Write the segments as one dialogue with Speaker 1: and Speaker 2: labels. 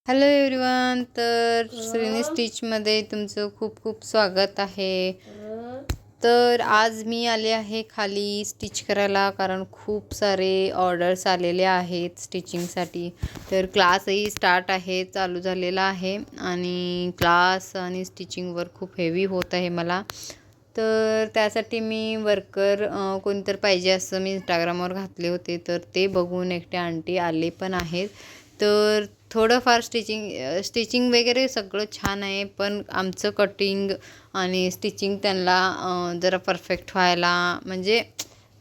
Speaker 1: Hello everyone. तर श्रेणी स्टिचमध्ये तुमचं खूप खूप स्वागत आहे. तर आज मी आले आहे खाली स्टिच करायला, कारण खूप सारे ऑर्डर्स आलेले आहेत स्टिचिंगसाठी. तर क्लासही स्टार्ट आहे, चालू झालेला आहे आणि क्लास आणि स्टिचिंगवर खूप हेवी होत आहे मला. तर त्यासाठी मी वर्कर कोणतर पाहिजे असं मी इंस्टाग्रामवर घातले होते. तर ते बघून एकटे आंटी आले पण आहेत. तर थोडंफार स्टिचिंग वगैरे सगळं छान आहे, पण आमचं कटिंग आणि स्टिचिंग त्यांना जरा परफेक्ट व्हायला, म्हणजे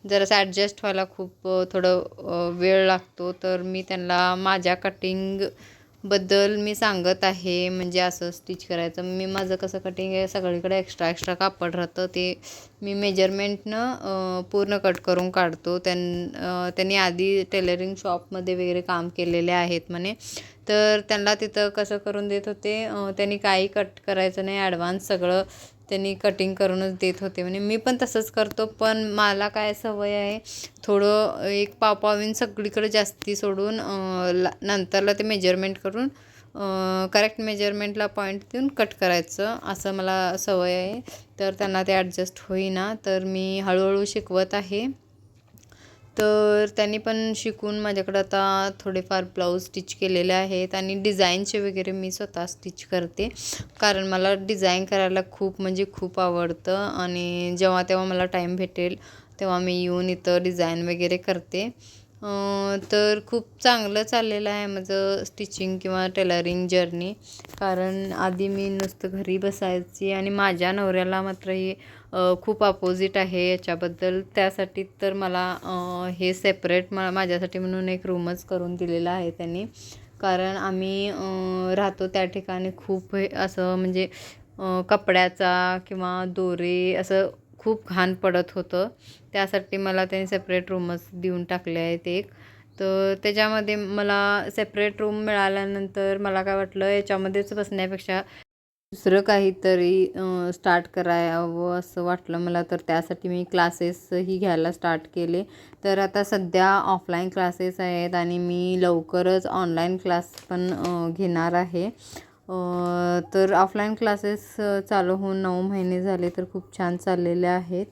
Speaker 1: जरासं ॲडजस्ट व्हायला खूप थोडं वेळ लागतो. तर मी त्यांना माझ्या कटिंगबद्दल मी सांगत आहे, म्हणजे असं स्टिच करायचं. माझं कसं कटिंग आहे, सगळीकडे एक्स्ट्रा कापड राहतं, ते मी मेजरमेंटनं पूर्ण कट करून काढतो. त्यांनी आधी टेलरिंग शॉपमध्ये वगैरे काम केलेले आहेत म्हणे. तर त्यांना तिथं कसं करून देत होते, त्यांनी काही कट करायचं नाही, ॲडव्हान्स सगळं त्यांनी कटिंग करूनच देत होते म्हणे. मी पण तसंच करतो, पण मला काय सवय आहे, थोडं एक पाव इंच सगळीकडे जास्ती सोडून नंतरला ते मेजरमेंट करून करेक्ट मेजरमेंटला पॉईंट देऊन कट करायचं, असं मला सवय आहे. तर त्यांना ते ॲडजस्ट होईना, तर मी हळूहळू शिकवत आहे. तर त्यांनी पण शिकून माझ्याकडं आता थोडेफार ब्लाऊज स्टिच केलेले आहेत आणि डिझाईनचे वगैरे मी स्वतः स्टिच करते, कारण मला डिझाईन करायला खूप म्हणजे खूप आवडतं. आणि जेव्हा तेव्हा मला टाईम भेटेल तेव्हा मी येऊन इथं डिझाईन वगैरे करते. तर खूप चांगलं चाललेलं आहे माझं स्टिचिंग किंवा टेलरिंग जर्नी, कारण आधी मी नुसतं घरी बसायची आणि माझ्या नवऱ्याला मात्र ही खूप अपोजिट आहे याच्याबद्दल. त्यासाठी तर मला हे सेपरेट माझ्यासाठी म्हणून एक रूमच करून दिलेला आहे त्यांनी, कारण आम्ही राहतो त्या ठिकाणी खूप असं म्हणजे कपड्याचा किंवा दोरे असं खूप घाण पडत होतं. त्यासाठी मला त्यांनी सेपरेट रूमच देऊन टाकले आहेत एक. तर त्याच्यामध्ये मला सेपरेट रूम मिळाल्यानंतर मला काय वाटलं, याच्यामध्येच बसण्यापेक्षा दुसरं काहीतरी स्टार्ट करावं असं वाटलं मला. तर त्यासाठी मी क्लासेसही घ्यायला स्टार्ट केले. तर आता सध्या ऑफलाईन क्लासेस आहेत आणि मी लवकरच ऑनलाईन क्लास पण घेणार आहे. तर ऑफलाईन क्लासेस चालू होऊन 9 महिने झाले, तर खूप छान चाललेले आहेत.